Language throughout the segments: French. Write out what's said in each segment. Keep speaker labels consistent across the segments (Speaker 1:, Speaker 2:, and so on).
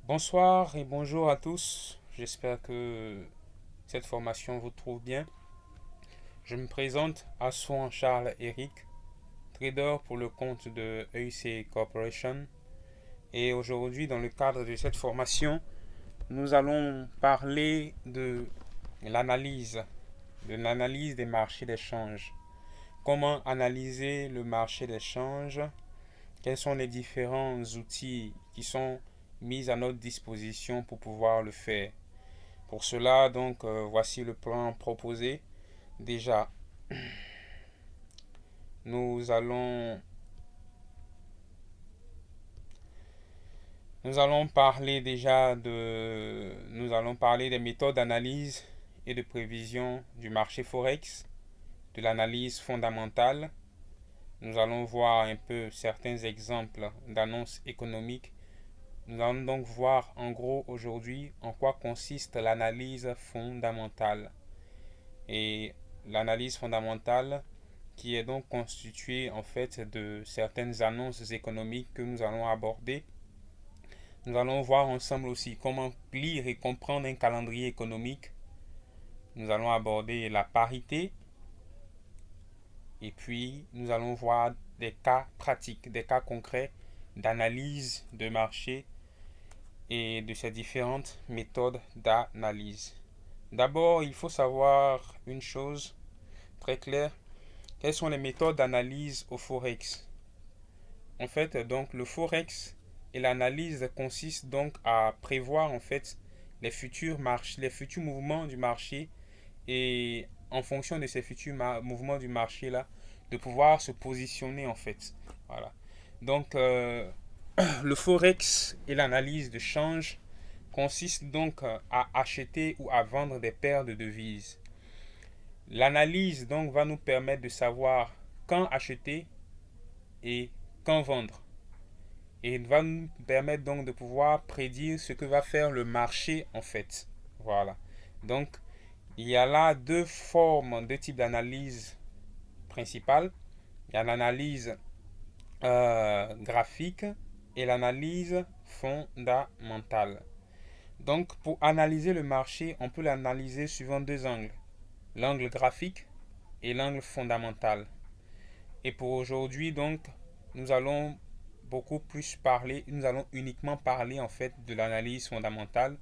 Speaker 1: Bonsoir et bonjour à tous. J'espère que cette formation vous trouve bien. Je me présente Assouan Charles Eric, trader pour le compte de EIC Corporation. Et aujourd'hui, dans le cadre de cette formation, nous allons parler l'analyse, de l'analyse des marchés d'échange. Comment analyser le marché d'échange? Quels sont les différents outils qui sont mis à notre disposition pour pouvoir le faire? Pour cela, donc, voici le plan proposé. Déjà, nous allons, nous allons parler des méthodes d'analyse et de prévision du marché Forex, de l'analyse fondamentale. Nous allons voir un peu certains exemples d'annonces économiques. Nous allons donc voir en gros aujourd'hui en quoi consiste l'analyse fondamentale. Et l'analyse fondamentale qui est donc constituée en fait de certaines annonces économiques que nous allons aborder. Nous allons voir ensemble aussi comment lire et comprendre un calendrier économique. Nous allons aborder la parité et puis nous allons voir des cas pratiques, des cas concrets d'analyse de marché et de ces différentes méthodes d'analyse. D'abord, il faut savoir une chose très claire. Quelles sont les méthodes d'analyse au Forex? En fait, donc, le Forex et l'analyse consiste donc à prévoir en fait les futurs mouvements du marché et en fonction de ces futurs mouvements du marché là, de pouvoir se positionner en fait. Voilà. Donc, le Forex et l'analyse de change consiste donc à acheter ou à vendre des paires de devises. L'analyse donc va nous permettre de savoir quand acheter et quand vendre. Et il va nous permettre donc de pouvoir prédire ce que va faire le marché en fait. Voilà. Donc, il y a là deux types d'analyse principales. Il y a l'analyse graphique et l'analyse fondamentale. Donc, pour analyser le marché, on peut l'analyser suivant deux angles. L'angle graphique et l'angle fondamental. Et pour aujourd'hui, donc, nous allons nous allons uniquement parler en fait de l'analyse fondamentale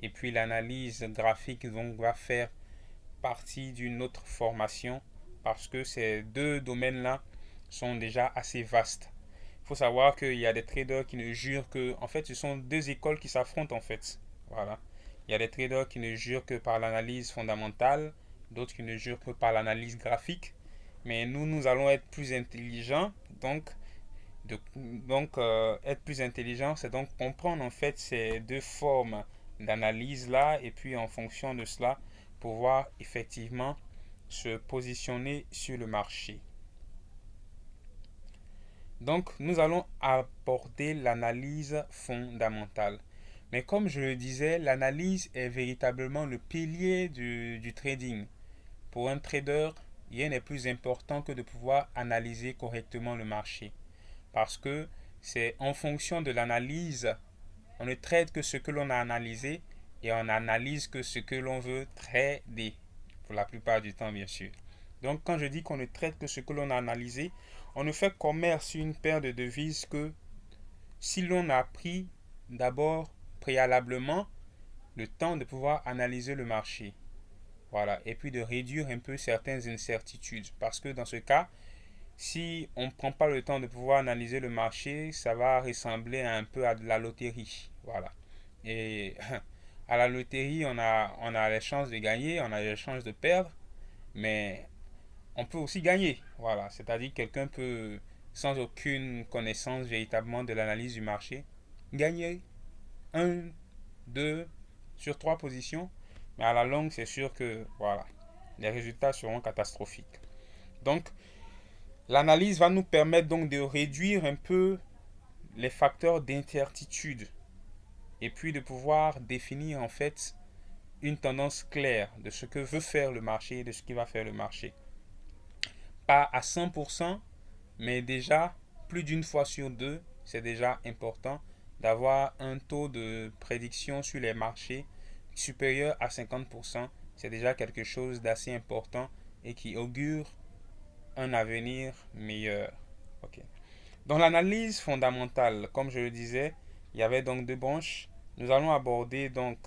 Speaker 1: et puis l'analyse graphique donc va faire partie d'une autre formation parce que ces deux domaines-là sont déjà assez vastes. Il faut savoir qu'il y a des traders qui ne jurent que, en fait, ce sont deux écoles qui s'affrontent en fait. Voilà. Il y a des traders qui ne jurent que par l'analyse fondamentale, d'autres qui ne jurent que par l'analyse graphique. Mais nous allons être plus intelligents. Être plus intelligent, c'est donc comprendre en fait ces deux formes d'analyse là, et puis en fonction de cela, pouvoir effectivement se positionner sur le marché. Donc, nous allons aborder l'analyse fondamentale. Mais comme je le disais, l'analyse est véritablement le pilier du trading. Pour un trader, rien n'est plus important que de pouvoir analyser correctement le marché. Parce que c'est en fonction de l'analyse, on ne traite que ce que l'on a analysé et on analyse que ce que l'on veut trader. Pour la plupart du temps, bien sûr. Donc, quand je dis qu'on ne traite que ce que l'on a analysé, on ne fait commerce sur une paire de devises que si l'on a pris d'abord préalablement le temps de pouvoir analyser le marché. Voilà. Et puis de réduire un peu certaines incertitudes. Parce que dans ce cas, si on ne prend pas le temps de pouvoir analyser le marché, ça va ressembler un peu à de la loterie. Voilà. Et à la loterie, on a les chances de gagner, on a les chances de perdre, mais on peut aussi gagner. Voilà. C'est-à-dire que quelqu'un peut, sans aucune connaissance véritablement de l'analyse du marché, gagner un, deux sur trois positions, mais à la longue, c'est sûr que voilà, les résultats seront catastrophiques. Donc, l'analyse va nous permettre donc de réduire un peu les facteurs d'incertitude et puis de pouvoir définir en fait une tendance claire de ce que veut faire le marché et de ce qui va faire le marché. Pas à 100%, mais déjà plus d'une fois sur deux, c'est déjà important d'avoir un taux de prédiction sur les marchés supérieur à 50%, c'est déjà quelque chose d'assez important et qui augure un avenir meilleur. Ok. Dans l'analyse fondamentale, comme je le disais, il y avait donc deux branches. Nous allons aborder donc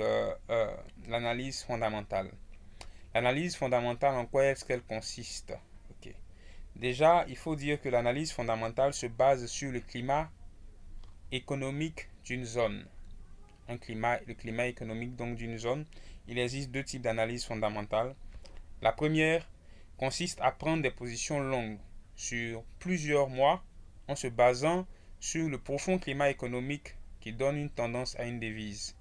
Speaker 1: l'analyse fondamentale. L'analyse fondamentale, en quoi est-ce qu'elle consiste? Ok. Déjà, il faut dire que l'analyse fondamentale se base sur le climat économique d'une zone. Le climat économique donc d'une zone. Il existe deux types d'analyse fondamentale. La première consiste à prendre des positions longues sur plusieurs mois en se basant sur le profond climat économique qui donne une tendance à une devise.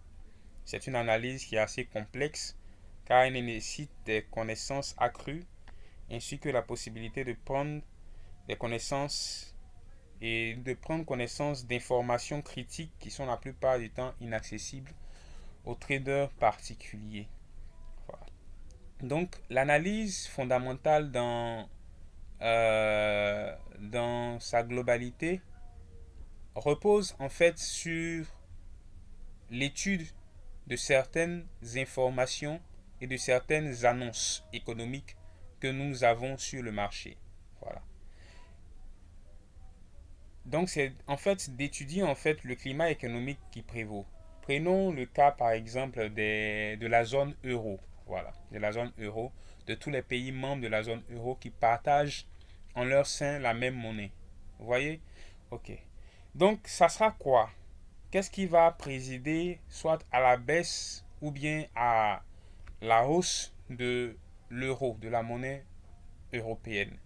Speaker 1: C'est une analyse qui est assez complexe car elle nécessite des connaissances accrues ainsi que la possibilité de prendre des connaissances et de prendre connaissance d'informations critiques qui sont la plupart du temps inaccessibles aux traders particuliers. Voilà. Donc l'analyse fondamentale dans sa globalité repose en fait sur l'étude de certaines informations et de certaines annonces économiques que nous avons sur le marché. Voilà. Donc c'est en fait d'étudier en fait le climat économique qui prévaut. Prenons le cas par exemple de la zone euro. Voilà, de la zone euro, de tous les pays membres de la zone euro qui partagent en leur sein la même monnaie. Vous voyez? Ok. Donc ça sera quoi? Qu'est-ce qui va présider soit à la baisse ou bien à la hausse de l'euro, de la monnaie européenne?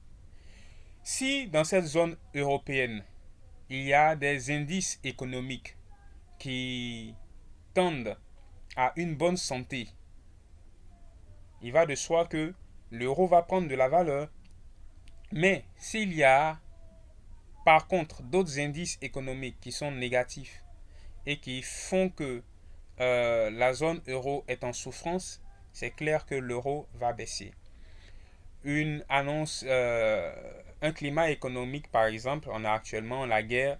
Speaker 1: Si dans cette zone européenne, il y a des indices économiques qui tendent à une bonne santé, il va de soi que l'euro va prendre de la valeur. Mais s'il y a par contre d'autres indices économiques qui sont négatifs et qui font que la zone euro est en souffrance, c'est clair que l'euro va baisser. Une annonce, un climat économique par exemple, on a actuellement la guerre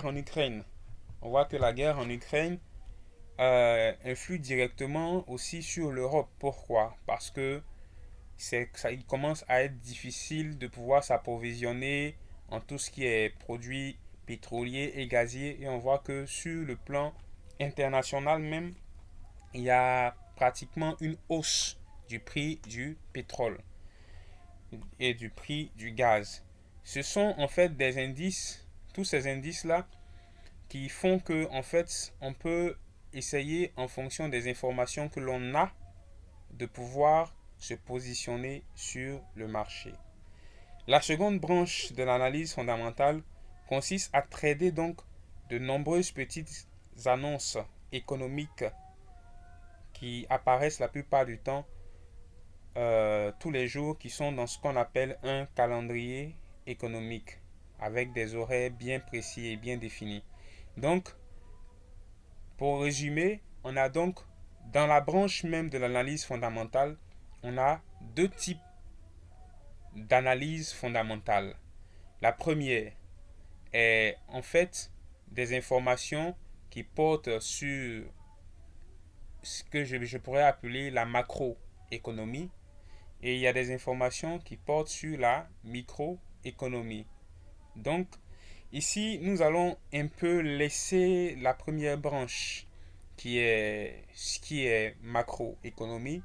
Speaker 1: en Ukraine. On voit que la guerre en Ukraine influe directement aussi sur l'Europe. Pourquoi? Parce que il commence à être difficile de pouvoir s'approvisionner en tout ce qui est produits pétroliers et gaziers. Et on voit que sur le plan international même, il y a pratiquement une hausse du prix du pétrole et du prix du gaz. Ce sont en fait des indices, tous ces indices-là, qui font que en fait, on peut essayer en fonction des informations que l'on a de pouvoir se positionner sur le marché. La seconde branche de l'analyse fondamentale consiste à trader donc de nombreuses petites annonces économiques qui apparaissent la plupart du temps tous les jours, qui sont dans ce qu'on appelle un calendrier économique avec des horaires bien précis et bien définis. Donc, pour résumer, on a donc dans la branche même de l'analyse fondamentale, on a deux types d'analyse fondamentale. La première est en fait des informations qui portent sur ce que je pourrais appeler la macroéconomie et il y a des informations qui portent sur la microéconomie. Donc, ici, nous allons un peu laisser la première branche qui est ce qui est macroéconomie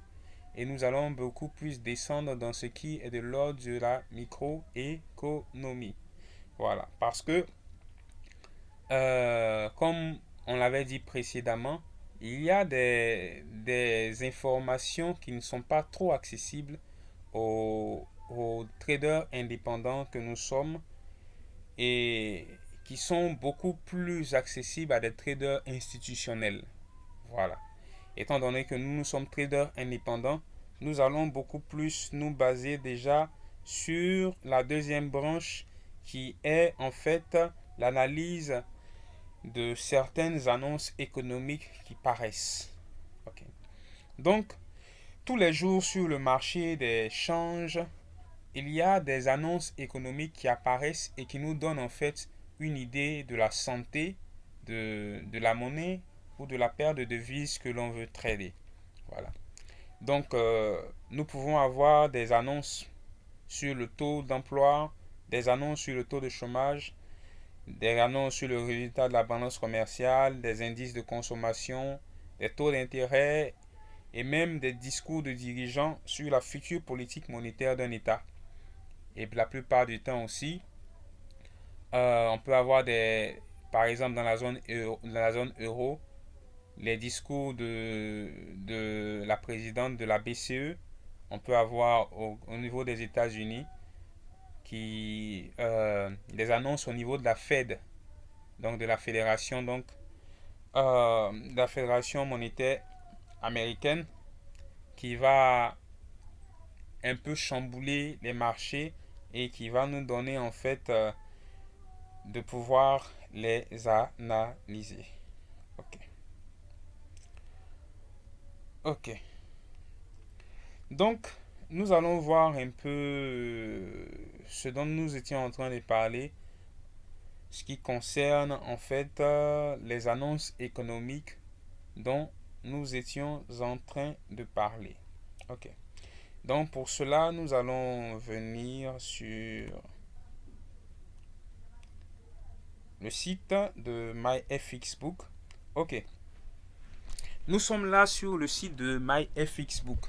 Speaker 1: et nous allons beaucoup plus descendre dans ce qui est de l'ordre de la microéconomie. Voilà, parce que comme on l'avait dit précédemment, il y a des informations qui ne sont pas trop accessibles aux traders indépendants que nous sommes et qui sont beaucoup plus accessibles à des traders institutionnels. Voilà. Étant donné que nous sommes traders indépendants, nous allons beaucoup plus nous baser déjà sur la deuxième branche qui est en fait l'analyse de certaines annonces économiques qui paraissent. Okay. Donc, tous les jours sur le marché des changes, il y a des annonces économiques qui apparaissent et qui nous donnent en fait une idée de la santé de la monnaie ou de la paire de devises que l'on veut trader. Voilà. Donc, nous pouvons avoir des annonces sur le taux d'emploi, des annonces sur le taux de chômage, des annonces sur le résultat de la balance commerciale, des indices de consommation, des taux d'intérêt et même des discours de dirigeants sur la future politique monétaire d'un État. Et la plupart du temps aussi, on peut avoir par exemple dans la zone euro, les discours de la présidente de la BCE. On peut avoir au niveau des États-Unis des annonces au niveau de la Fed, donc de la fédération, de la fédération monétaire américaine, qui va un peu chambouler les marchés et qui va nous donner en fait de pouvoir les analyser. Ok. Ok. Donc, nous allons voir un peu ce dont nous étions en train de parler, ce qui concerne en fait les annonces économiques dont nous étions en train de parler. Ok. Donc pour cela, nous allons venir sur le site de MyFXBook. Ok. Nous sommes là sur le site de MyFXBook,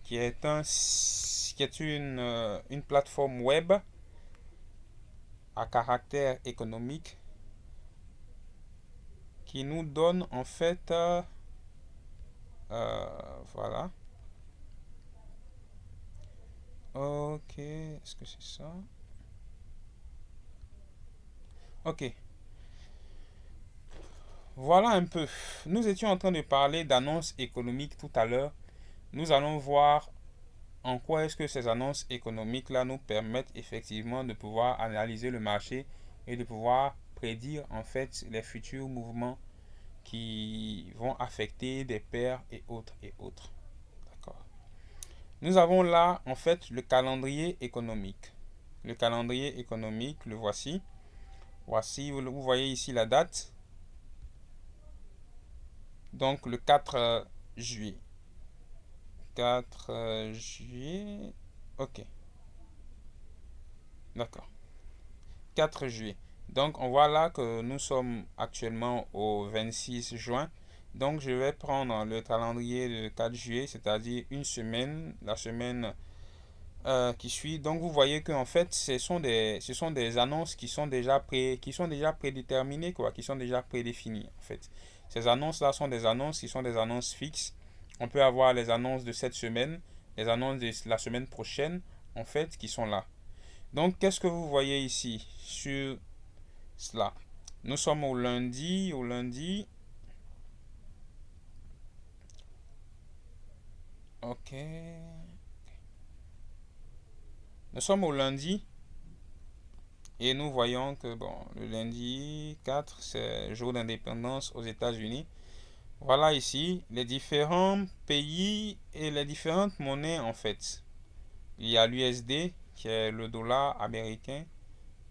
Speaker 1: qui est une plateforme web à caractère économique qui nous donne en fait voilà. Ok, est-ce que c'est ça? Ok. Voilà un peu. Nous étions en train de parler d'annonces économiques tout à l'heure. Nous allons voir en quoi est-ce que ces annonces économiques-là nous permettent effectivement de pouvoir analyser le marché et de pouvoir prédire en fait les futurs mouvements qui vont affecter des paires et autres et autres. D'accord. Nous avons là en fait le calendrier économique. Le calendrier économique, le voici. Voici, vous voyez ici la date. Donc le 4 juillet. 4 juillet. Ok. D'accord. 4 juillet. Donc on voit là que nous sommes actuellement au 26 juin. Donc je vais prendre le calendrier de 4 juillet, c'est-à-dire une semaine, la semaine qui suit. Donc vous voyez que en fait ce sont des annonces qui sont déjà prédéterminées, quoi, qui sont déjà prédéfinies en fait. Ces annonces-là sont des annonces qui sont des annonces fixes. On peut avoir les annonces de cette semaine, les annonces de la semaine prochaine, en fait, qui sont là. Donc, qu'est-ce que vous voyez ici sur cela? Nous sommes au lundi, ok. Nous sommes au lundi et nous voyons que, bon, le lundi 4, c'est jour d'indépendance aux États-Unis. Voilà ici les différents pays et les différentes monnaies, en fait. Il y a l'USD, qui est le dollar américain.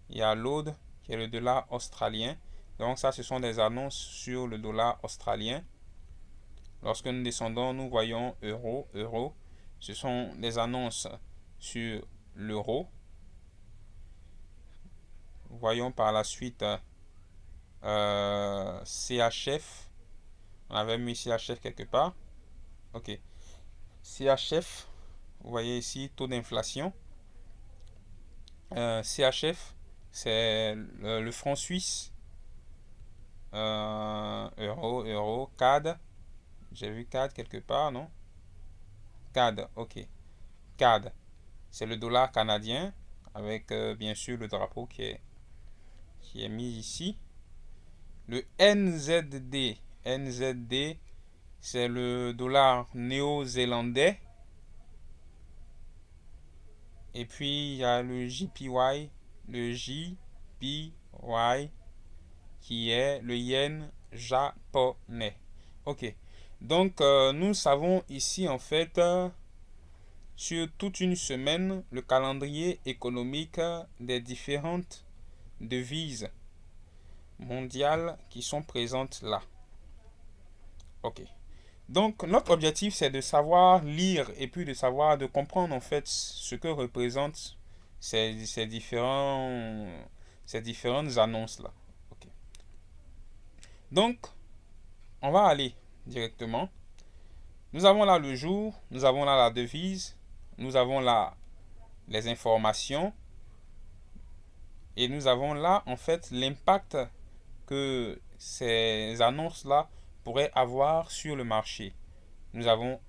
Speaker 1: Il y a l'AUD, qui est le dollar australien. Donc ça, ce sont des annonces sur le dollar australien. Lorsque nous descendons, nous voyons euro, euro. Ce sont des annonces sur l'euro. Voyons par la suite CHF. On avait mis CHF quelque part. Ok. CHF, vous voyez ici, taux d'inflation. CHF, c'est le franc suisse. Euro, euro, CAD. J'ai vu CAD quelque part, non? CAD, ok. CAD, c'est le dollar canadien avec bien sûr le drapeau qui est mis ici. Le NZD, NZD, c'est le dollar néo-zélandais. Et puis il y a le JPY, le JPY qui est le yen japonais. Ok. Donc nous savons ici en fait sur toute une semaine le calendrier économique des différentes devises mondiales qui sont présentes là. Ok. Donc, notre objectif, c'est de savoir lire et puis de comprendre en fait ce que représentent ces différentes annonces-là. Ok. Donc, on va aller directement. Nous avons là le jour, nous avons là la devise, nous avons là les informations et nous avons là en fait l'impact que ces annonces-là pourraient avoir sur le marché. Nous avons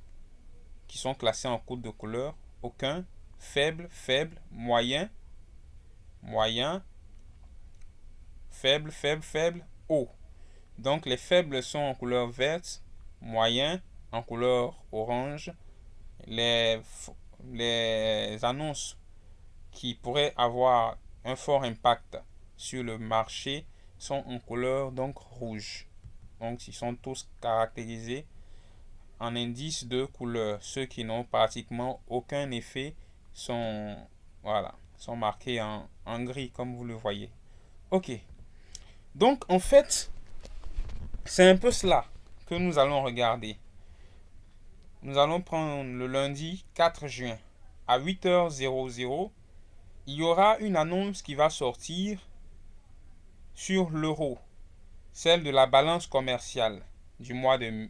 Speaker 1: qui sont classés en code de couleur aucun, faible, faible, moyen, moyen, faible, faible, faible, haut. Donc les faibles sont en couleur verte, moyen en couleur orange. Les, les annonces qui pourraient avoir un fort impact sur le marché sont en couleur donc rouge. Donc ils sont tous caractérisés en indice de couleur. Ceux qui n'ont pratiquement aucun effet sont, voilà, sont marqués en gris comme vous le voyez. Ok. Donc en fait, c'est un peu cela que nous allons regarder. Nous allons prendre le lundi 4 juin à 8h00. Il y aura une annonce qui va sortir sur l'euro, celle de la balance commerciale du mois de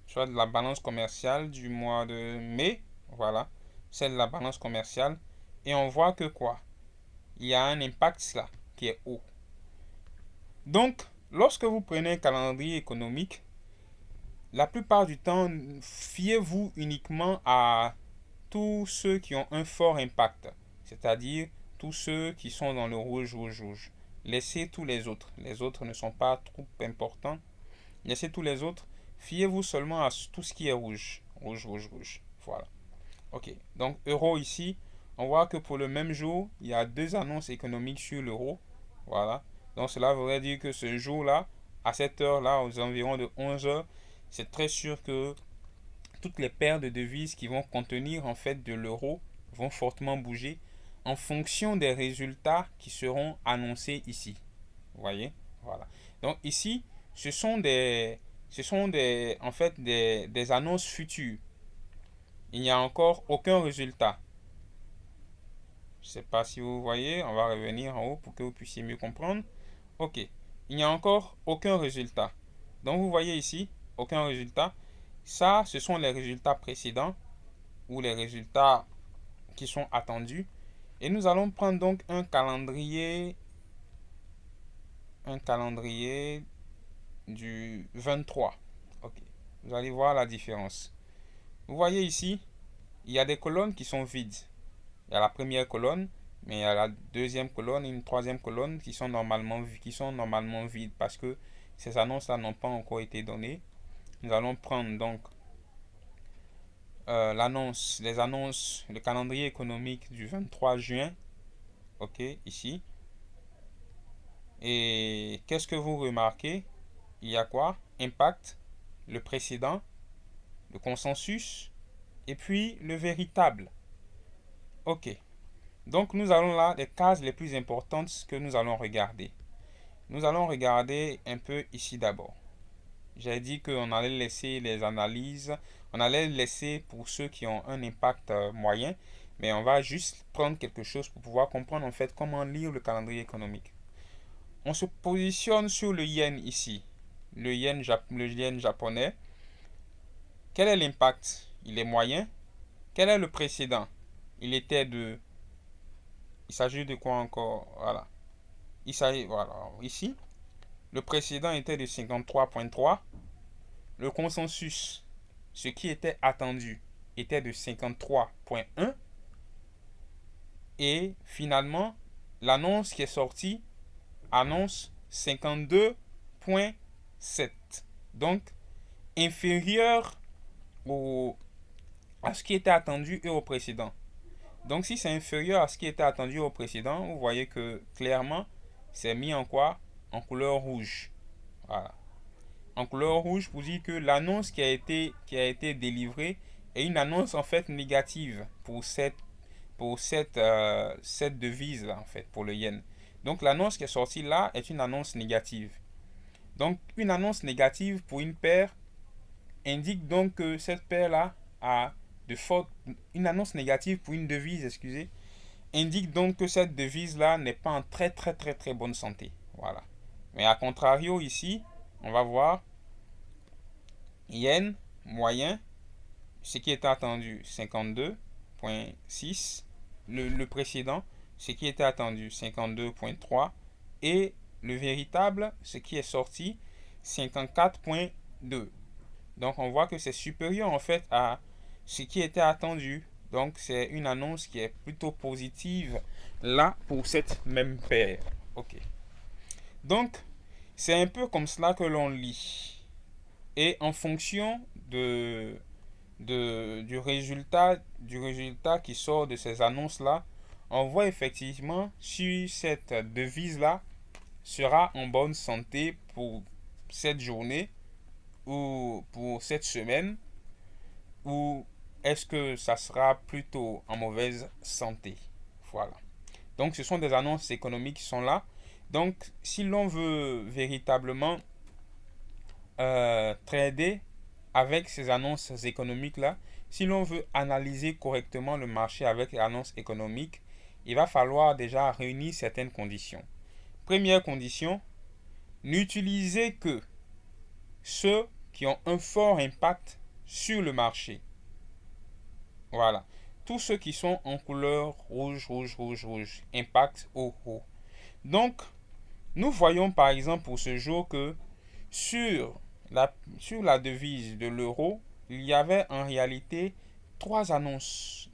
Speaker 1: soit de la balance commerciale du mois de mai, voilà, celle de la balance commerciale, et on voit que quoi? Il y a un impact là qui est haut. Donc, lorsque vous prenez un calendrier économique, la plupart du temps, fiez-vous uniquement à tous ceux qui ont un fort impact, c'est-à-dire tous ceux qui sont dans le rouge, rouge, rouge. Laissez tous les autres. Les autres ne sont pas trop importants. Laissez tous les autres. Fiez-vous seulement à tout ce qui est rouge. Rouge, rouge, rouge. Voilà. Ok. Donc, euro ici, on voit que pour le même jour, il y a deux annonces économiques sur l'euro. Voilà. Donc, cela voudrait dire que ce jour-là, à cette heure-là, aux environs de 11 heures, c'est très sûr que toutes les paires de devises qui vont contenir en fait de l'euro vont fortement bouger en fonction des résultats qui seront annoncés ici. Vous voyez? Voilà. Donc ici, en fait des annonces futures. Il n'y a encore aucun résultat. Je ne sais pas si vous voyez, on va revenir en haut pour que vous puissiez mieux comprendre. Ok, il n'y a encore aucun résultat. Donc vous voyez ici, aucun résultat. Ça, ce sont les résultats précédents ou les résultats qui sont attendus. Et nous allons prendre donc un calendrier du 23. Ok, vous allez voir la différence. Vous voyez ici, il y a des colonnes qui sont vides. Il y a la première colonne, mais il y a la deuxième colonne et une troisième colonne qui sont normalement vides parce que ces annonces-là n'ont pas encore été données. Nous allons prendre donc les annonces, le calendrier économique du 23 juin. Ok, ici. Et qu'est-ce que vous remarquez? Il y a quoi? Impact, le précédent, le consensus et puis le véritable. Ok. Donc nous allons là les cases les plus importantes que nous allons regarder. Nous allons regarder un peu ici d'abord. J'ai dit qu'on allait laisser les analyses, on allait laisser pour ceux qui ont un impact moyen, mais on va juste prendre quelque chose pour pouvoir comprendre en fait comment lire le calendrier économique. On se positionne sur le yen ici, le yen japonais. Quel est l'impact? Il est moyen. Quel est le précédent? Il était de... Il s'agit de quoi encore? Voilà. Il s'agit, voilà, ici. Le précédent était de 53,3. Le consensus, ce qui était attendu, était de 53,1. Et finalement, l'annonce qui est sortie annonce 52,7. Donc, inférieur à ce qui était attendu et au précédent. Donc, si c'est inférieur à ce qui était attendu au précédent, vous voyez que clairement, c'est mis en quoi? En couleur rouge. Voilà. En couleur rouge pour dire que l'annonce qui a été délivrée est une annonce en fait négative pour cette devise là, en fait, pour le yen. Donc l'annonce qui est sortie là est une annonce négative. Donc, une annonce négative pour une paire indique donc que cette paire-là a de fortes... Une annonce négative pour une devise, excusez, indique donc que cette devise-là n'est pas en très très très très bonne santé. Voilà. Mais à contrario, ici, on va voir yen moyen, ce qui était attendu 52,6. Le précédent, ce qui était attendu 52,3. Et le véritable, ce qui est sorti 54,2. Donc on voit que c'est supérieur en fait à ce qui était attendu. Donc c'est une annonce qui est plutôt positive là pour cette même paire. Ok. Donc c'est un peu comme cela que l'on lit. Et en fonction du résultat qui sort de ces annonces-là, on voit effectivement si cette devise-là sera en bonne santé pour cette journée ou pour cette semaine, ou est-ce que ça sera plutôt en mauvaise santé. Voilà. Donc ce sont des annonces économiques qui sont là. Donc si l'on veut véritablement trader avec ces annonces économiques-là, si l'on veut analyser correctement le marché avec les annonces économiques, il va falloir déjà réunir certaines conditions. Première condition, n'utilisez que ceux qui ont un fort impact sur le marché. Voilà. Tous ceux qui sont en couleur rouge, rouge, rouge, rouge. Impact haut, haut. Donc, nous voyons par exemple pour ce jour que sur la devise de l'euro, il y avait en réalité trois annonces.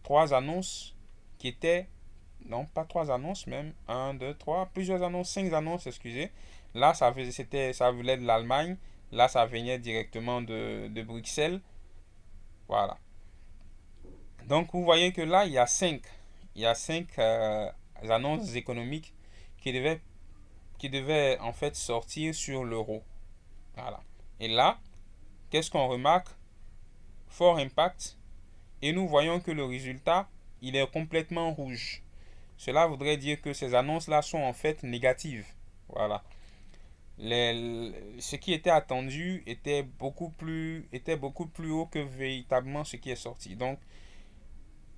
Speaker 1: Trois annonces qui étaient, non pas trois annonces même, un, deux, trois, plusieurs annonces, cinq annonces, excusez. Là, ça venait de l'Allemagne. Là, ça venait directement de Bruxelles. Voilà. Donc, vous voyez que là, il y a cinq annonces économiques qui qui devaient en fait sortir sur l'euro. Voilà. Et là, qu'est-ce qu'on remarque? Fort impact. Et nous voyons que le résultat, il est complètement rouge. Cela voudrait dire que ces annonces-là sont en fait négatives. Voilà. Ce qui était attendu était beaucoup plus haut que véritablement ce qui est sorti. Donc,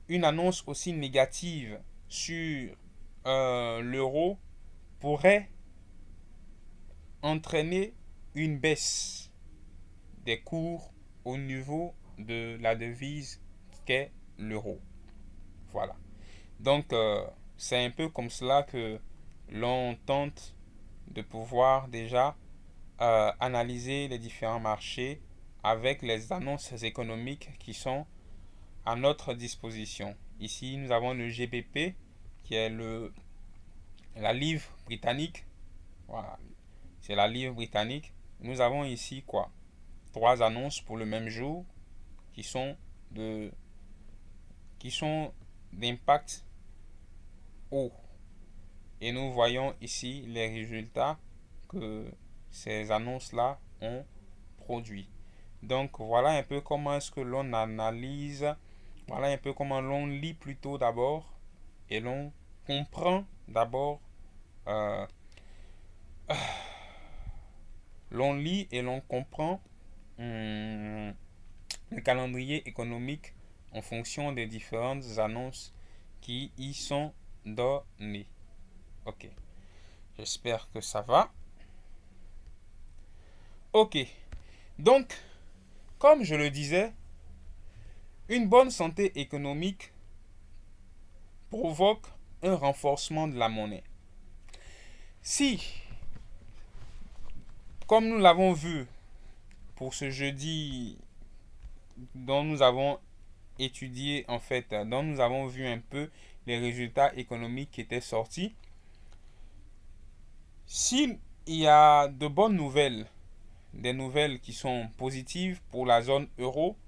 Speaker 1: une annonce aussi négative sur l'euro pourrait entraîner une baisse des cours au niveau de la devise qu'est l'euro. Voilà. Donc, c'est un peu comme cela que l'on tente de pouvoir déjà analyser les différents marchés avec les annonces économiques qui sont à notre disposition. Ici, nous avons le GBP qui est la livre britannique. Voilà. C'est la livre britannique. Nous avons ici quoi? Trois annonces pour le même jour qui sont d'impact haut. Et nous voyons ici les résultats que ces annonces-là ont produit. Donc voilà un peu comment est-ce que l'on analyse, voilà un peu comment l'on lit plutôt d'abord et l'on comprend d'abord, euh, l'on lit et l'on comprend le calendrier économique en fonction des différentes annonces qui y sont données. Ok, j'espère que ça va. Ok, donc, comme je le disais, une bonne santé économique provoque un renforcement de la monnaie. Si, comme nous l'avons vu pour ce jeudi dont nous avons étudié, en fait, dont nous avons vu un peu les résultats économiques qui étaient sortis, s'il y a de bonnes nouvelles, des nouvelles qui sont positives pour la zone euro,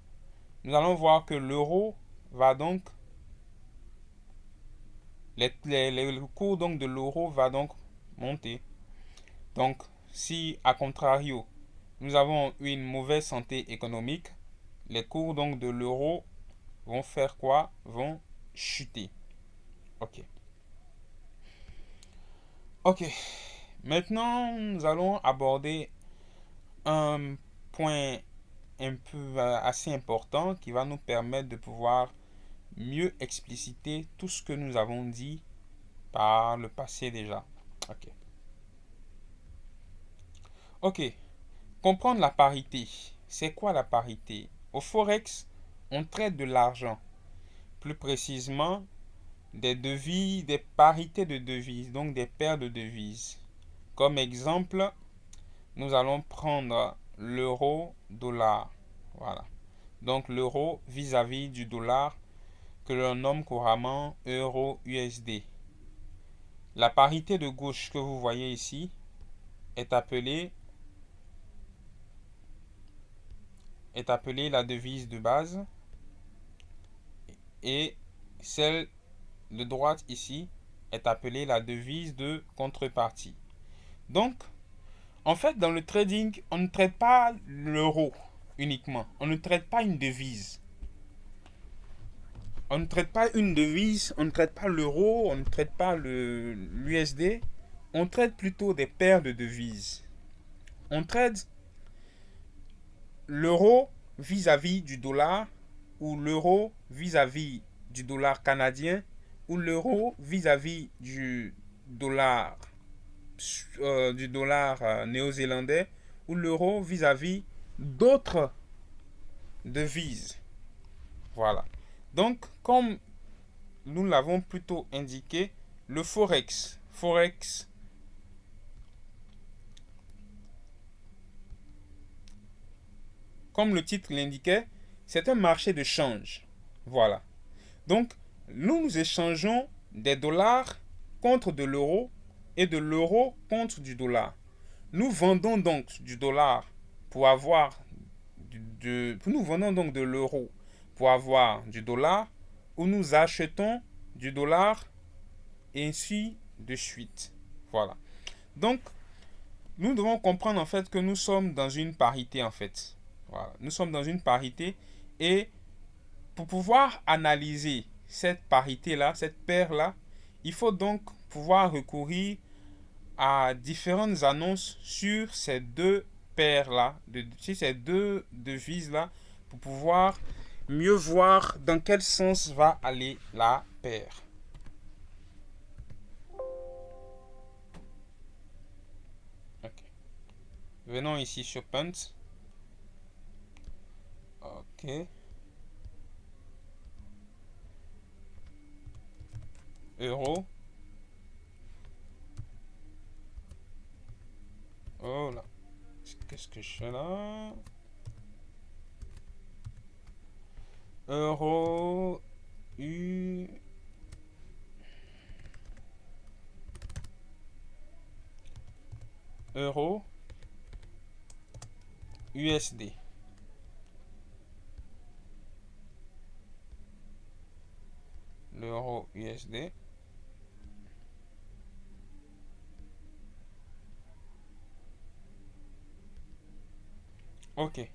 Speaker 1: nous allons voir que l'euro va donc, le cours donc de l'euro va donc monter. Donc, si à contrario, nous avons une mauvaise santé économique, les cours donc de l'euro vont faire quoi? Vont chuter. Ok. Ok. Maintenant, nous allons aborder un point assez important qui va nous permettre de pouvoir mieux expliciter tout ce que nous avons dit par le passé déjà. Ok. Ok. Comprendre la parité. C'est quoi la parité? Au Forex, on traite de l'argent. Plus précisément, des devises, des parités de devises, donc des paires de devises. Comme exemple, nous allons prendre l'euro-dollar. Voilà. Donc l'euro vis-à-vis du dollar que l'on nomme couramment euro-USD. La parité de gauche que vous voyez ici est appelée la devise de base et celle de droite ici est appelée la devise de contrepartie. Donc, en fait, dans le trading, on ne traite pas l'euro uniquement. On ne traite pas une devise. On ne traite pas une devise, on ne traite pas l'euro, on ne traite pas l'USD. On traite plutôt des paires de devises. On traite l'euro vis-à-vis du dollar ou l'euro vis-à-vis du dollar canadien ou l'euro vis-à-vis dollar du dollar néo-zélandais ou l'euro vis-à-vis d'autres devises. Voilà. Donc, comme nous l'avons plutôt indiqué, le Forex. Forex, comme le titre l'indiquait, c'est un marché de change. Voilà. Donc, nous échangeons des dollars contre de l'euro et de l'euro contre du dollar. Nous vendons donc du dollar pour avoir nous vendons donc de l'euro pour avoir du dollar ou nous achetons du dollar et ainsi de suite. Voilà. Donc, nous devons comprendre en fait que nous sommes dans une parité en fait. Voilà. Nous sommes dans une parité et pour pouvoir analyser cette parité-là, cette paire-là, il faut donc pouvoir recourir à différentes annonces sur ces deux paires-là, sur ces deux devises-là, pour pouvoir mieux voir dans quel sens va aller la paire. Okay. Venons ici sur Punt. Ok. Euro. Oh là. Qu'est-ce que je fais là? Euro. U. Euro. USD. L'euro USD. Ok.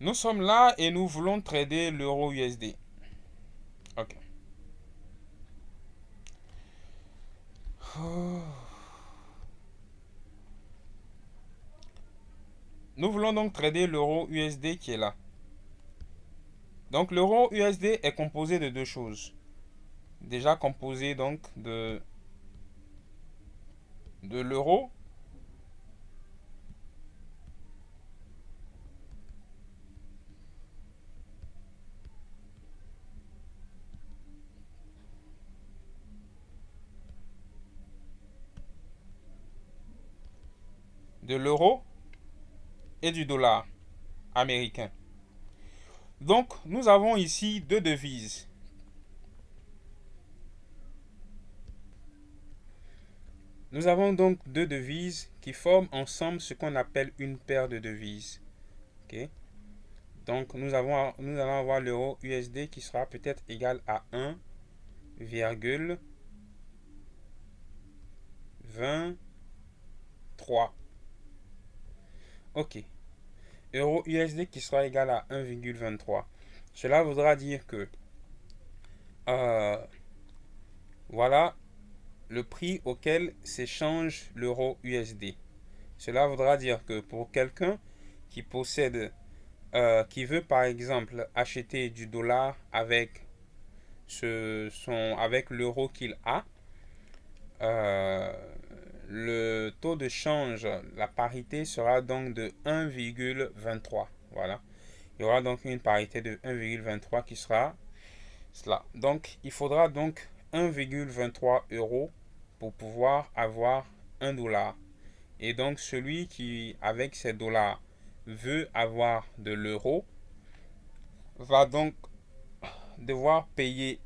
Speaker 1: Nous sommes là et nous voulons trader l'euro USD. Ok. Nous voulons donc trader l'euro USD qui est là. Donc l'euro USD est composé de deux choses. Déjà composé donc de l'euro et du dollar américain. Donc nous avons ici deux devises. Nous avons donc deux devises qui forment ensemble ce qu'on appelle une paire de devises. Okay? Donc nous allons avoir l'euro USD qui sera peut-être égal à 1,23. Ok. Euro USD qui sera égal à 1,23. Cela voudra dire que voilà le prix auquel s'échange l'euro USD. Cela voudra dire que pour quelqu'un qui possède, qui veut par exemple acheter du dollar avec avec l'euro qu'il a, euh, le taux de change, la parité sera donc de 1,23. Voilà. Il y aura donc une parité de 1,23 qui sera cela. Donc, il faudra donc 1,23 euros pour pouvoir avoir un dollar. Et donc, celui qui, avec ces dollars, veut avoir de l'euro, va donc devoir payer.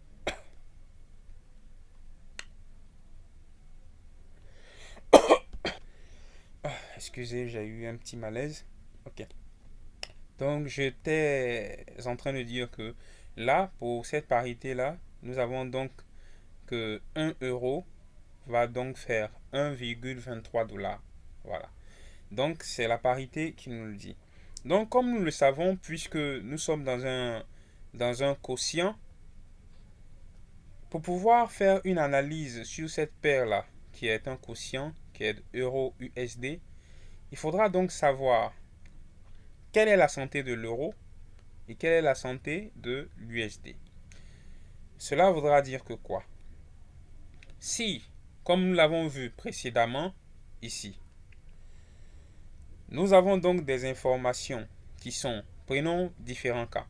Speaker 1: Excusez, j'ai eu un petit malaise. Ok. Donc, j'étais en train de dire que là, pour cette parité-là, nous avons donc que 1 euro va donc faire 1,23 dollars. Voilà. Donc, c'est la parité qui nous le dit. Donc, comme nous le savons, puisque nous sommes dans un quotient, pour pouvoir faire une analyse sur cette paire-là, qui est un quotient, qui est euro-USD, il faudra donc savoir quelle est la santé de l'euro et quelle est la santé de l'USD. Cela voudra dire que quoi? Si, comme nous l'avons vu précédemment, ici, nous avons donc des informations qui sont, prenons différents cas,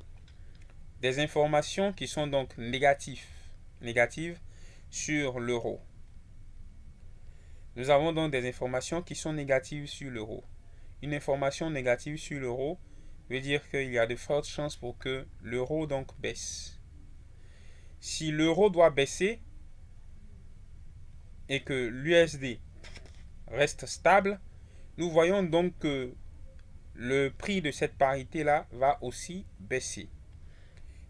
Speaker 1: des informations qui sont donc négatives sur l'euro. Nous avons donc des informations qui sont négatives sur l'euro. Une information négative sur l'euro veut dire qu'il y a de fortes chances pour que l'euro donc baisse. Si l'euro doit baisser et que l'USD reste stable, nous voyons donc que le prix de cette parité-là va aussi baisser.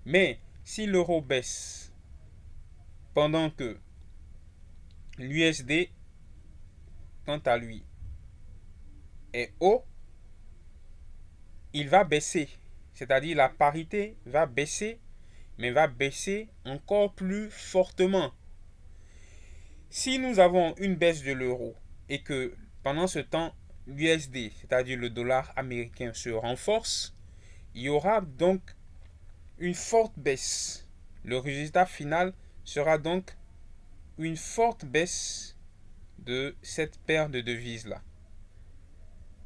Speaker 1: Mais si l'euro baisse pendant que l'USD, quant à lui, est haut, il va baisser. C'est-à-dire la parité va baisser, mais va baisser encore plus fortement. Si nous avons une baisse de l'euro et que pendant ce temps, l'USD, c'est-à-dire le dollar américain, se renforce, il y aura donc une forte baisse. Le résultat final sera donc une forte baisse de cette paire de devises-là.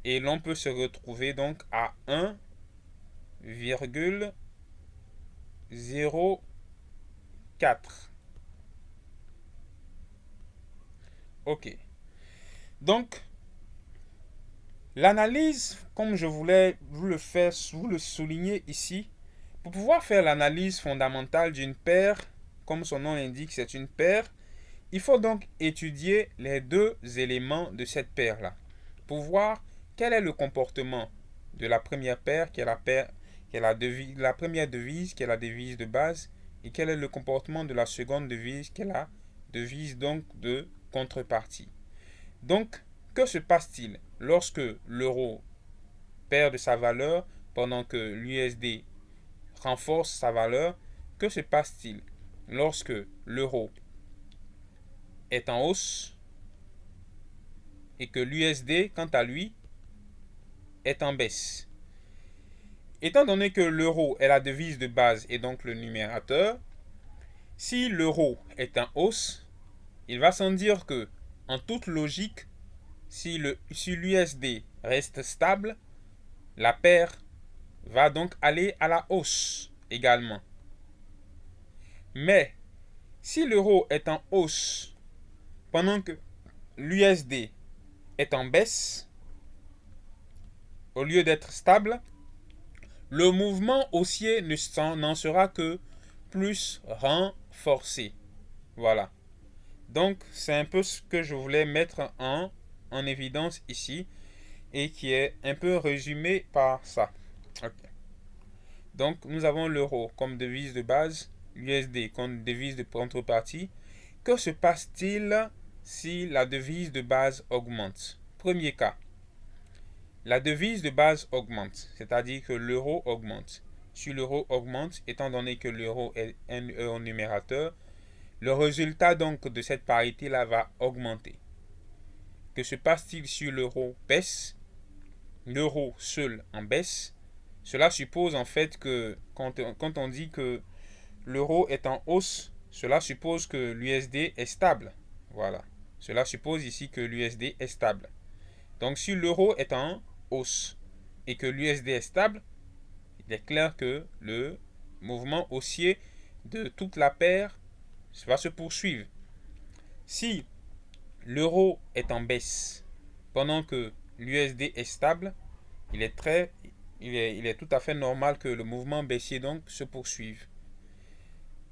Speaker 1: Et l'on peut se retrouver donc à 1,04. Ok. Donc, l'analyse, comme je voulais vous le souligner ici, pour pouvoir faire l'analyse fondamentale d'une paire, comme son nom l'indique, c'est une paire, il faut donc étudier les deux éléments de cette paire-là pour voir quel est le comportement de la première paire, qui est la paire, qui est la première devise, qui est la devise de base, et quel est le comportement de la seconde devise, qui est la devise donc de contrepartie. Donc, que se passe-t-il lorsque l'euro perd de sa valeur pendant que l'USD renforce sa valeur? Que se passe-t-il lorsque l'euro est en hausse et que l'USD, quant à lui, est en baisse? Étant donné que l'euro est la devise de base et donc le numérateur, si l'euro est en hausse, il va sans dire que, en toute logique, si l'USD reste stable, la paire va donc aller à la hausse également. Mais si l'euro est en hausse pendant que l'USD est en baisse, au lieu d'être stable, le mouvement haussier n'en sera que plus renforcé. Voilà. Donc, c'est un peu ce que je voulais mettre en évidence ici et qui est un peu résumé par ça. Okay. Donc, nous avons l'euro comme devise de base, l'USD comme devise de contrepartie. Que se passe-t-il si la devise de base augmente? Premier cas, la devise de base augmente, c'est-à-dire que l'euro augmente. Si l'euro augmente, étant donné que l'euro est un numérateur, le résultat donc de cette parité-là va augmenter. Que se passe-t-il si l'euro baisse? L'euro seul en baisse. Cela suppose en fait que quand on dit que l'euro est en hausse, cela suppose que l'USD est stable. Voilà. Cela suppose ici que l'USD est stable. Donc si l'euro est en hausse et que l'USD est stable, il est clair que le mouvement haussier de toute la paire va se poursuivre. Si l'euro est en baisse pendant que l'USD est stable, il est tout à fait normal que le mouvement baissier donc se poursuive.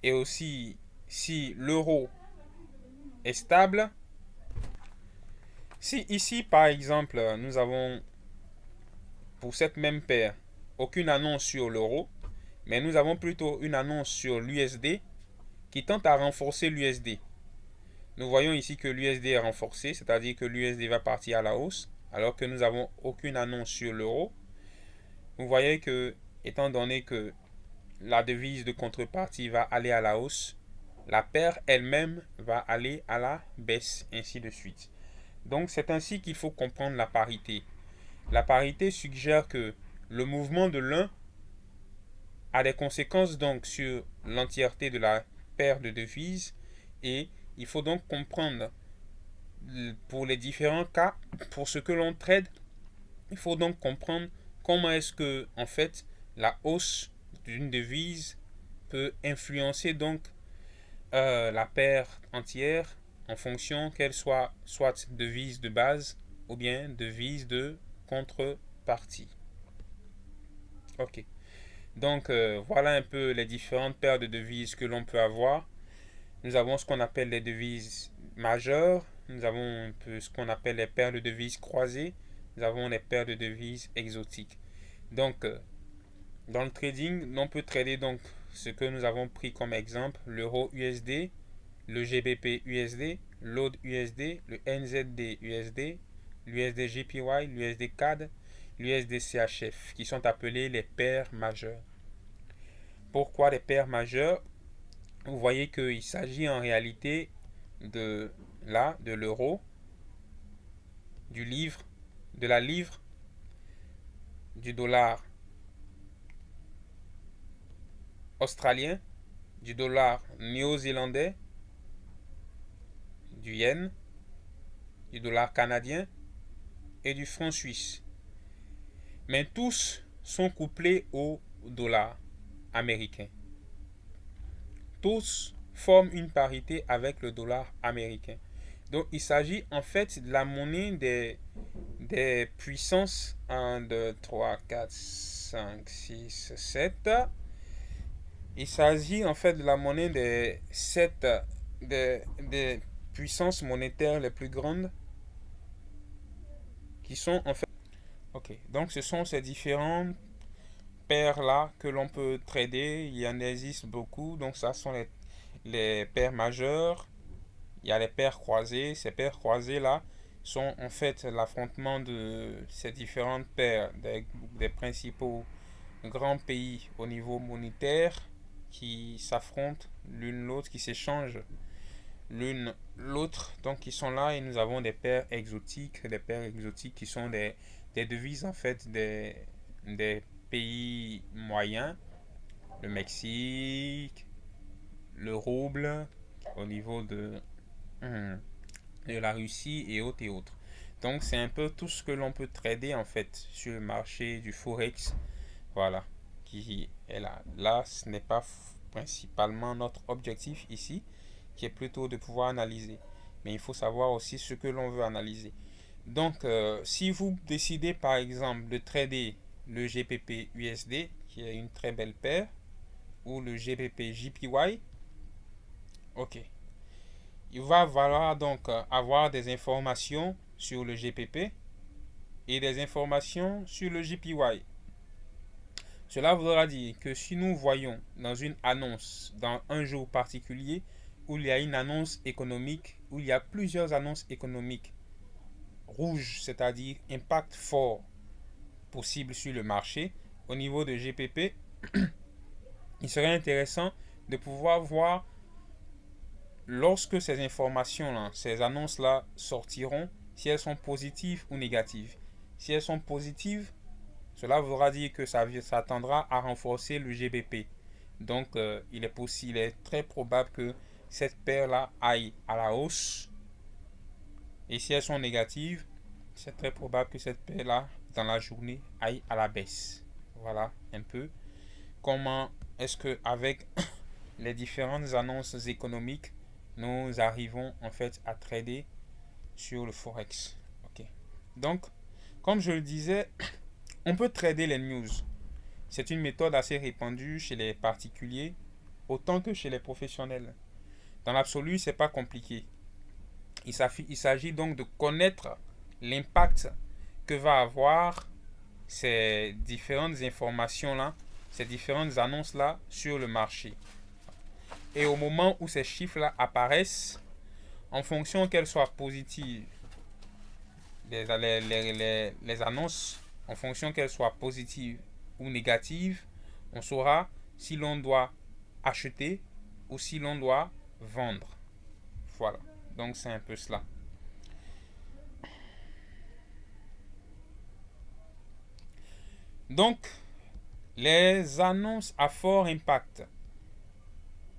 Speaker 1: Et aussi, si l'euro est stable, si ici par exemple nous avons pour cette même paire aucune annonce sur l'euro, mais nous avons plutôt une annonce sur l'USD qui tente à renforcer l'USD. Nous voyons ici que l'USD est renforcé, c'est-à-dire que l'USD va partir à la hausse, alors que nous n'avons aucune annonce sur l'euro. Vous voyez que, étant donné que la devise de contrepartie va aller à la hausse, la paire elle-même va aller à la baisse, ainsi de suite. Donc c'est ainsi qu'il faut comprendre la parité. La parité suggère que le mouvement de l'un a des conséquences donc sur l'entièreté de la paire de devises et il faut donc comprendre pour les différents cas, pour ce que l'on trade, il faut donc comprendre comment est-ce que en fait la hausse d'une devise peut influencer donc la paire entière en fonction qu'elle soit devise de base ou bien devise de contrepartie. Ok. Donc voilà un peu les différentes paires de devises que l'on peut avoir. Nous avons ce qu'on appelle les devises majeures. Nous avons un peu ce qu'on appelle les paires de devises croisées. Nous avons les paires de devises exotiques. Donc dans le trading, on peut trader donc ce que nous avons pris comme exemple, l'euro USD, le GBP USD, l'AUD USD, le NZD USD, l'USD JPY, l'USD CAD, l'USD CHF, qui sont appelés les paires majeures. Pourquoi les paires majeures? Vous voyez qu'il s'agit en réalité de l'euro, du livre, de la livre, du dollar australien, du dollar néo-zélandais, du yen, du dollar canadien et du franc suisse. Mais tous sont couplés au dollar américain. Tous forment une parité avec le dollar américain. Donc il s'agit en fait de la monnaie des puissances 1, 2, 3, 4, 5, 6, 7. Il s'agit en fait de la monnaie des 7 des puissances monétaires les plus grandes qui sont en fait... Ok, donc ce sont ces différentes paires là que l'on peut trader. Il y en existe beaucoup, donc ça sont les paires majeures. Il y a les paires croisées. Ces paires croisées là sont en fait l'affrontement de ces différentes paires des principaux grands pays au niveau monétaire qui s'affrontent l'une l'autre, qui s'échangent l'une l'autre. Donc ils sont là et nous avons des paires exotiques. Des paires exotiques qui sont des devises en fait des pays moyens. Le Mexique, le rouble au niveau de la Russie et autres et autres. Donc c'est un peu tout ce que l'on peut trader en fait sur le marché du Forex. Voilà, qui est là. Là, ce n'est pas principalement notre objectif ici, qui est plutôt de pouvoir analyser. Mais il faut savoir aussi ce que l'on veut analyser. Donc, si vous décidez par exemple de trader le GBP USD, qui est une très belle paire, ou le GBP JPY, ok. Il va falloir donc avoir des informations sur le GBP et des informations sur le JPY. Cela voudra dire que si nous voyons dans une annonce, dans un jour particulier, où il y a une annonce économique, où il y a plusieurs annonces économiques rouges, c'est-à-dire impact fort possible sur le marché, au niveau de GPP, il serait intéressant de pouvoir voir lorsque ces informations-là, ces annonces-là sortiront, si elles sont positives ou négatives. Si elles sont positives, cela voudra dire que ça tendra à renforcer le GBP. Donc, il est très probable que cette paire-là aille à la hausse. Et si elles sont négatives, c'est très probable que cette paire-là, dans la journée, aille à la baisse. Voilà un peu comment est-ce que avec les différentes annonces économiques, nous arrivons en fait à trader sur le Forex. Ok. Donc, comme je le disais, on peut trader les news. C'est une méthode assez répandue chez les particuliers autant que chez les professionnels. Dans l'absolu, c'est pas compliqué. Il s'agit donc de connaître l'impact que va avoir ces différentes informations-là, ces différentes annonces-là sur le marché. Et au moment où ces chiffres-là apparaissent, en fonction qu'elles soient positives, les annonces, en fonction qu'elles soient positives ou négatives, on saura si l'on doit acheter ou si l'on doit vendre. Voilà, donc c'est un peu cela. Donc, les annonces à fort impact.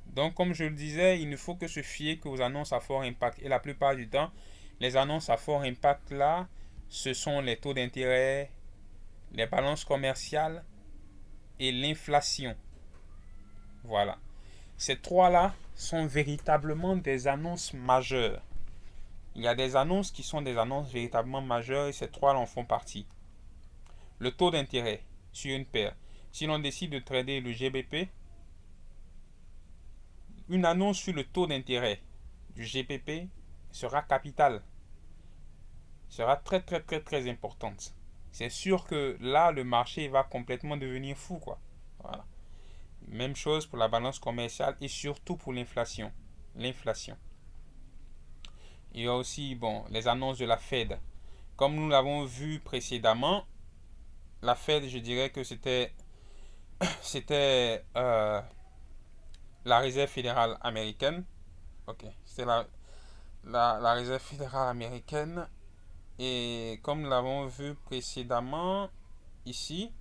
Speaker 1: Donc, comme je le disais, il ne faut que se fier qu'aux annonces à fort impact. Et la plupart du temps, les annonces à fort impact là, ce sont les taux d'intérêt, les balances commerciales et l'inflation. Voilà. Ces trois-là sont véritablement des annonces majeures. Il y a des annonces qui sont des annonces véritablement majeures et ces trois-là en font partie. Le taux d'intérêt sur une paire. Si l'on décide de trader le GBP, une annonce sur le taux d'intérêt du GBP sera capitale, sera très importante. C'est sûr que là, le marché va complètement devenir fou, quoi. Voilà. Même chose pour la balance commerciale et surtout pour l'inflation. L'inflation. Il y a aussi les annonces de la Fed. Comme nous l'avons vu précédemment, la Fed, je dirais que c'était la Réserve fédérale américaine. Ok, c'était la Réserve fédérale américaine. Et comme nous l'avons vu précédemment, ici,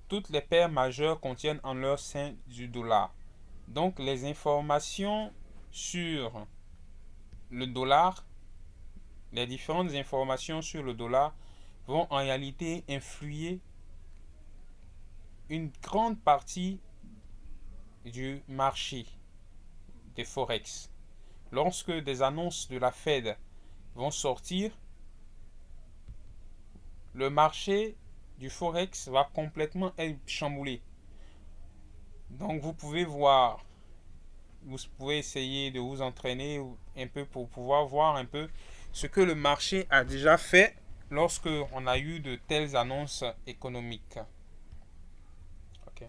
Speaker 1: toutes les paires majeures contiennent en leur sein du dollar. Donc les informations sur le dollar, les différentes informations sur le dollar vont en réalité influer une grande partie du marché des forex. Lorsque des annonces de la Fed vont sortir, le marché du forex va complètement être chamboulé. Donc vous pouvez voir, vous pouvez essayer de vous entraîner un peu pour pouvoir voir un peu ce que le marché a déjà fait lorsque on a eu de telles annonces économiques. Okay.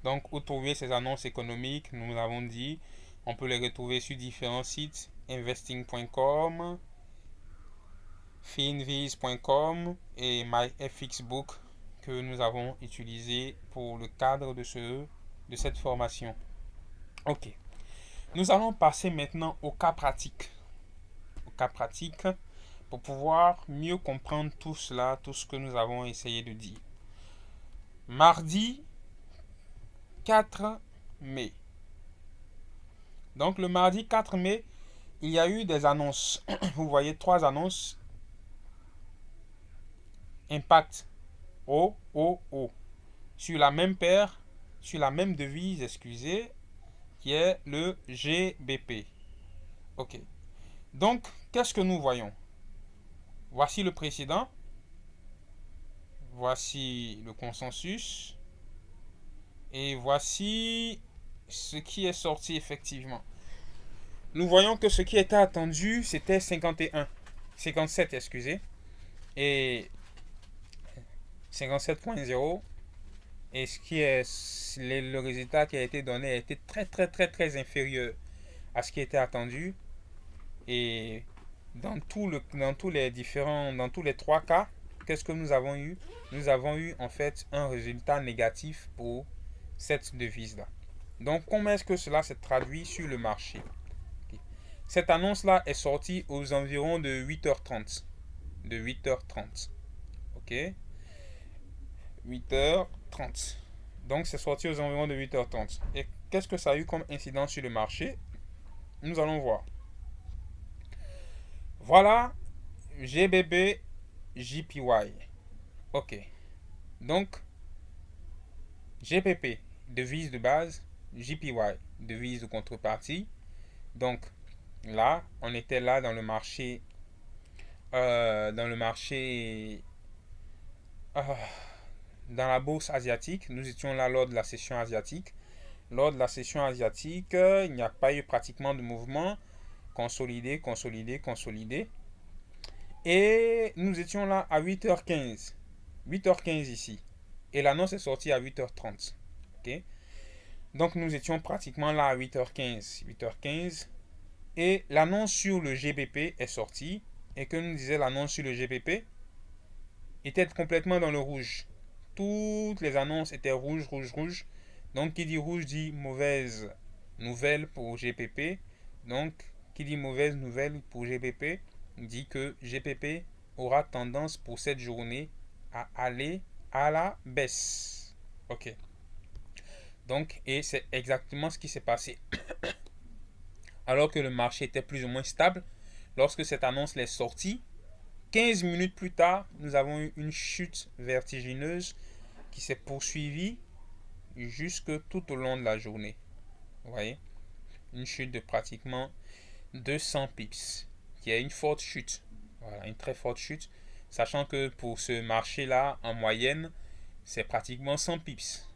Speaker 1: Donc où trouver ces annonces économiques, nous l'avons dit, on peut les retrouver sur différents sites, investing.com, finviz.com et myfxbook que nous avons utilisé pour le cadre de cette formation. Ok. Nous allons passer maintenant au cas pratique. Au cas pratique pour pouvoir mieux comprendre tout cela, tout ce que nous avons essayé de dire. Mardi 4 mai. Donc le mardi 4 mai, il y a eu des annonces. Vous voyez 3 annonces. Impact O, O, O. Sur la même paire, sur la même devise, excusez, qui est le GBP. Ok. Donc, qu'est-ce que nous voyons? Voici le précédent. Voici le consensus. Et voici ce qui est sorti effectivement. Nous voyons que ce qui était attendu, c'était 57, excusez. Et 57.0. Et ce qui est le résultat qui a été donné a été très inférieur à ce qui était attendu. Et dans tous les 3 cas, qu'est-ce que nous avons eu? Nous avons eu en fait un résultat négatif pour cette devise là. Donc comment est-ce que cela se traduit sur le marché? Cette annonce-là est sortie aux environs de 8h30. De 8h30. Ok? 8h30. Donc, c'est sorti aux environs de 8h30. Et qu'est-ce que ça a eu comme incidence sur le marché? Nous allons voir. Voilà, GBP, JPY. Ok. Donc, GPP, devise de base, JPY, devise de contrepartie. Donc, là, on était là dans le marché, euh, dans la bourse asiatique. Nous étions là lors de la session asiatique. Lors de la session asiatique, il n'y a pas eu pratiquement de mouvement. Consolidé, consolidé, consolidé. Et nous étions là à 8h15. 8h15 ici. Et l'annonce est sortie à 8h30. Ok? Donc nous étions pratiquement là à 8h15. 8h15. Et l'annonce sur le GBP est sortie. Et que nous disait l'annonce sur le GBP était complètement dans le rouge. Toutes les annonces étaient rouges, rouges, rouges. Donc qui dit rouge dit mauvaise nouvelle pour GPP. Donc qui dit mauvaise nouvelle pour GPP dit que GPP aura tendance pour cette journée à aller à la baisse. Ok. Donc, et c'est exactement ce qui s'est passé. Alors que le marché était plus ou moins stable, lorsque cette annonce est sortie, 15 minutes plus tard, nous avons eu une chute vertigineuse qui s'est poursuivie jusque tout au long de la journée. Vous voyez? Une chute de pratiquement 200 pips, qui est une forte chute. Voilà, une très forte chute. Sachant que pour ce marché-là, en moyenne, c'est pratiquement 100 pips.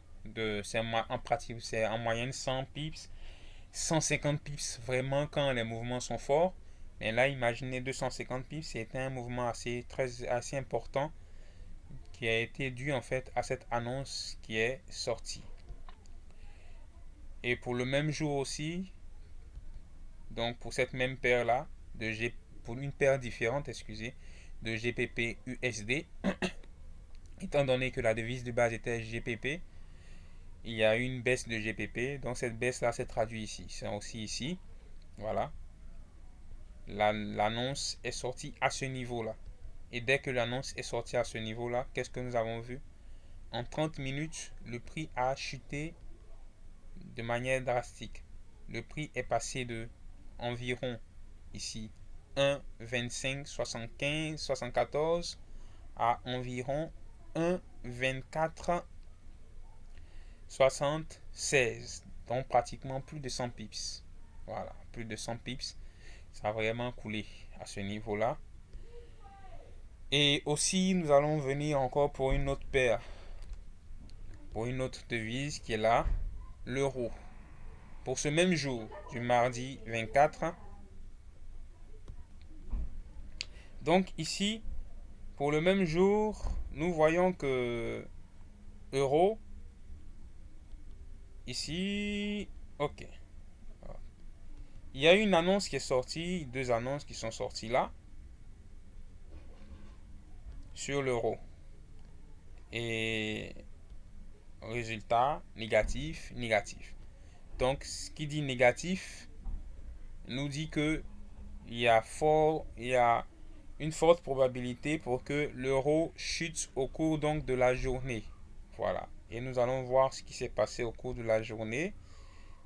Speaker 1: C'est en moyenne 100 pips, 150 pips vraiment quand les mouvements sont forts. Mais là, imaginez 250 pips, c'était un mouvement assez important qui a été dû en fait à cette annonce qui est sortie. Et pour le même jour aussi, donc pour cette même paire là, pour une paire différente, excusez, de GPP USD, étant donné que la devise de base était GPP, il y a eu une baisse de GPP, donc cette baisse là s'est traduite ici, c'est aussi ici, voilà. L'annonce est sortie à ce niveau là. Et dès que l'annonce est sortie à ce niveau là, qu'est-ce que nous avons vu? En 30 minutes, le prix a chuté de manière drastique. Le prix est passé de environ ici 1,25, 75, 74 à environ 1,24, 76. Donc pratiquement plus de 100 pips. Voilà, plus de 100 pips. Ça a vraiment coulé à ce niveau-là. Et aussi, nous allons venir encore pour une autre paire, pour une autre devise qui est là, l'euro. Pour ce même jour, du mardi 24. Donc ici, pour le même jour, nous voyons que euro, ici, ok. Il y a une annonce qui est sortie, deux annonces qui sont sorties là, sur l'euro. Et résultat, négatif, négatif. Donc, ce qui dit négatif nous dit que il y a une forte probabilité pour que l'euro chute au cours donc de la journée. Voilà. Et nous allons voir ce qui s'est passé au cours de la journée.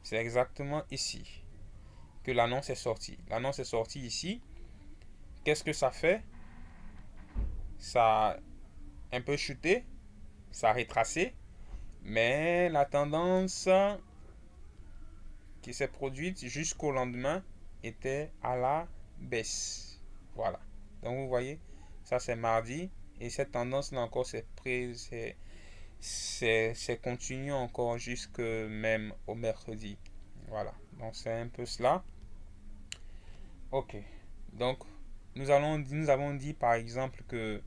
Speaker 1: C'est exactement ici que l'annonce est sortie. L'annonce est sortie ici. Qu'est-ce que ça fait? Ça a un peu chuté, ça a retracé, mais la tendance qui s'est produite jusqu'au lendemain était à la baisse. Voilà. Donc vous voyez, ça c'est mardi et cette tendance là encore c'est continu encore jusque même au mercredi. Voilà. Donc c'est un peu cela. Ok. Donc nous avons dit par exemple que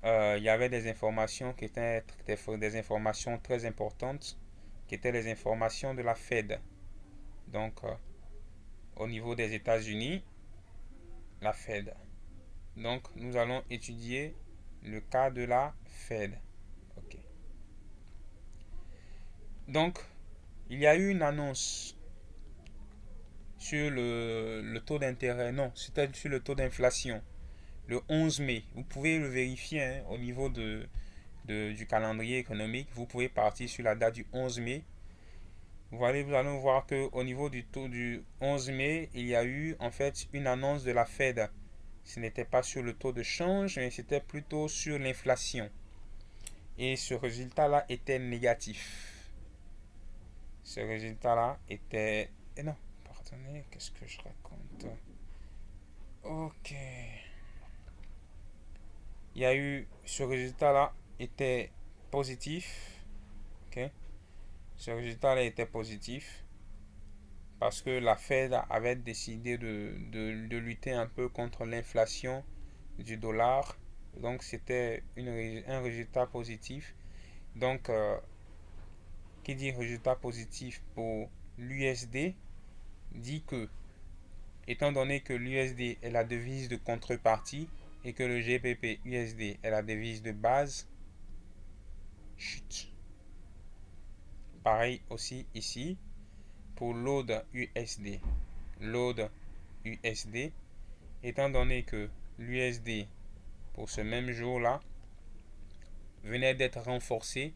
Speaker 1: il y avait des informations qui étaient des informations très importantes, qui étaient les informations de la Fed. Donc au niveau des États-Unis, la Fed. Donc nous allons étudier le cas de la Fed. Ok. Donc il y a eu une annonce sur le taux d'intérêt. Non, c'était sur le taux d'inflation. Le 11 mai. Vous pouvez le vérifier hein, au niveau du calendrier économique. Vous pouvez partir sur la date du 11 mai. Vous allez voir qu'au niveau du taux du 11 mai, il y a eu en fait une annonce de la Fed. Ce n'était pas sur le taux de change, mais c'était plutôt sur l'inflation. Et ce résultat-là était négatif. Ce résultat-là était... non, pardonnez, qu'est-ce que je raconte? Ok. Il y a eu... Ce résultat-là était positif. Ok. Ce résultat-là était positif parce que la Fed avait décidé de lutter un peu contre l'inflation du dollar. Donc, c'était un résultat positif. Donc, qui dit résultat positif pour l'USD dit que, étant donné que l'USD est la devise de contrepartie et que le GBP USD est la devise de base, chute. Pareil aussi ici pour l'AUD USD. L'AUD USD, étant donné que l'USD pour ce même jour-là venait d'être renforcé,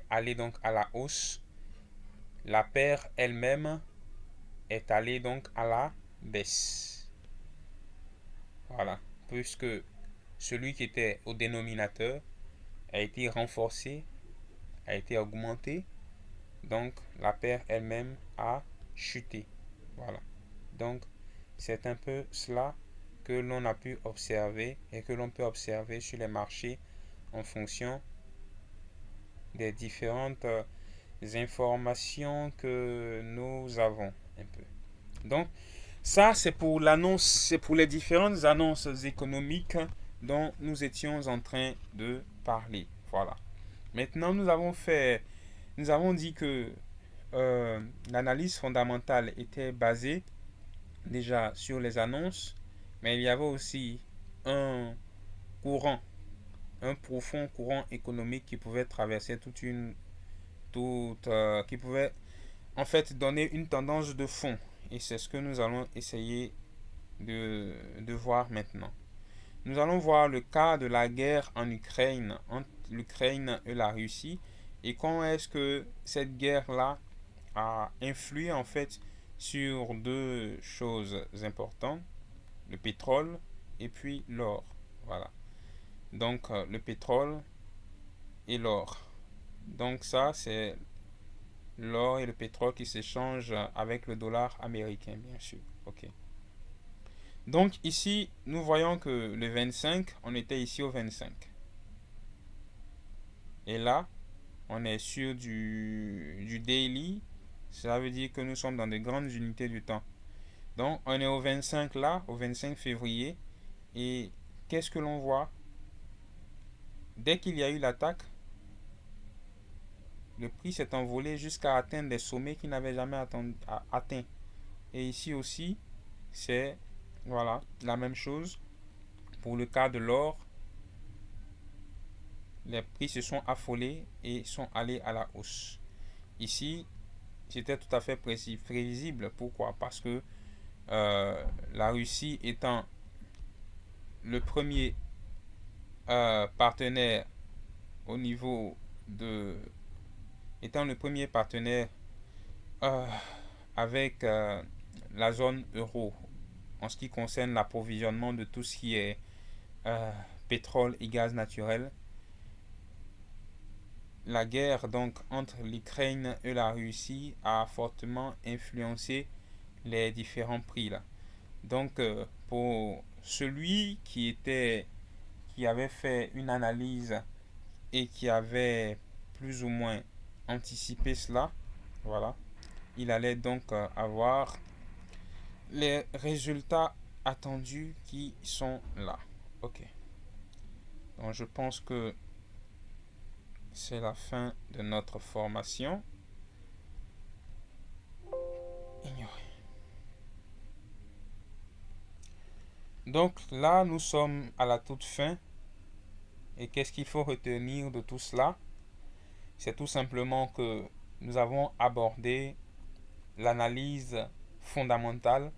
Speaker 1: allait donc à la hausse, la paire elle-même est allée donc à la baisse. Voilà, puisque celui qui était au dénominateur a été renforcé, a été augmenté, donc la paire elle-même a chuté. Voilà. Donc c'est un peu cela que l'on a pu observer et que l'on peut observer sur les marchés en fonction des différentes informations que nous avons un peu. Donc ça c'est pour l'annonce, c'est pour les différentes annonces économiques dont nous étions en train de parler. Voilà. Maintenant nous avons dit que l'analyse fondamentale était basée déjà sur les annonces, mais il y avait aussi un courant, un profond courant économique qui pouvait traverser qui pouvait en fait donner une tendance de fond. Et c'est ce que nous allons essayer de voir maintenant. Nous allons voir le cas de la guerre en Ukraine, entre l'Ukraine et la Russie, et comment est-ce que cette guerre-là a influé en fait sur deux choses importantes, le pétrole et puis l'or. Voilà. Donc le pétrole et l'or. Donc ça c'est l'or et le pétrole qui s'échangent avec le dollar américain bien sûr. OK. Donc ici, nous voyons que le 25, on était ici au 25. Et là, on est sur du daily. Ça veut dire que nous sommes dans de grandes unités du temps. Donc, on est au 25 là, au 25 février. Et qu'est-ce que l'on voit? Dès qu'il y a eu l'attaque, le prix s'est envolé jusqu'à atteindre des sommets qu'il n'avait jamais atteint. Et ici aussi, c'est voilà, la même chose. Pour le cas de l'or, les prix se sont affolés et sont allés à la hausse. Ici, c'était tout à fait prévisible. Pourquoi? Parce que la Russie étant le premier partenaire au niveau de... étant le premier partenaire euh, avec la zone euro en ce qui concerne l'approvisionnement de tout ce qui est pétrole et gaz naturel. La guerre donc entre l'Ukraine et la Russie a fortement influencé les différents prix là. Donc pour celui qui avait fait une analyse et qui avait plus ou moins anticipé cela, voilà, il allait donc avoir les résultats attendus qui sont là. OK. Donc je pense que c'est la fin de notre formation. Ignorer. Donc là, nous sommes à la toute fin. Et qu'est-ce qu'il faut retenir de tout cela? C'est tout simplement que nous avons abordé l'analyse fondamentale.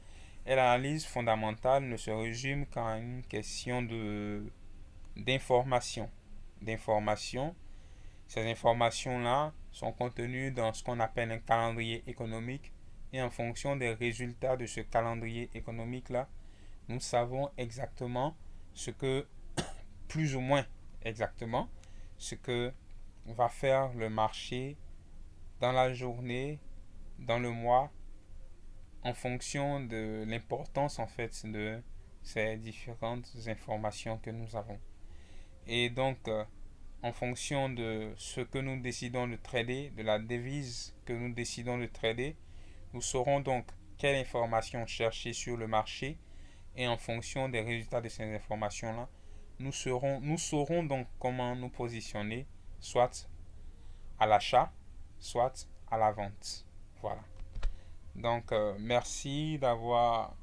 Speaker 1: Et l'analyse fondamentale ne se résume qu'à une question d'information. Ces informations-là sont contenues dans ce qu'on appelle un calendrier économique. Et en fonction des résultats de ce calendrier économique-là, nous savons exactement ce que, plus ou moins exactement, ce que va faire le marché dans la journée, dans le mois, en fonction de l'importance en fait de ces différentes informations que nous avons. Et donc, en fonction de ce que nous décidons de trader, de la devise que nous décidons de trader, nous saurons donc quelle information chercher sur le marché et en fonction des résultats de ces informations-là, nous saurons donc comment nous positionner, soit à l'achat, soit à la vente. Voilà. Donc, merci d'avoir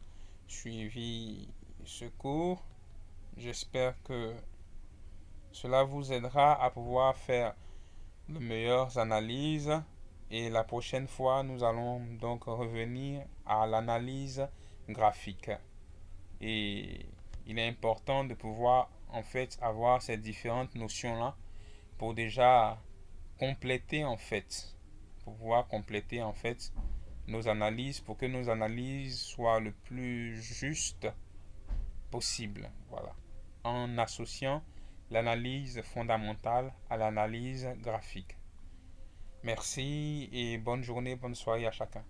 Speaker 1: suivi ce cours. J'espère que cela vous aidera à pouvoir faire de meilleures analyses. Et la prochaine fois, nous allons donc revenir à l'analyse graphique. Et il est important de pouvoir en fait avoir ces différentes notions-là pour déjà compléter en fait, pour pouvoir compléter en fait nos analyses, pour que nos analyses soient le plus justes possible. Voilà. En associant l'analyse fondamentale à l'analyse graphique. Merci et bonne journée, bonne soirée à chacun.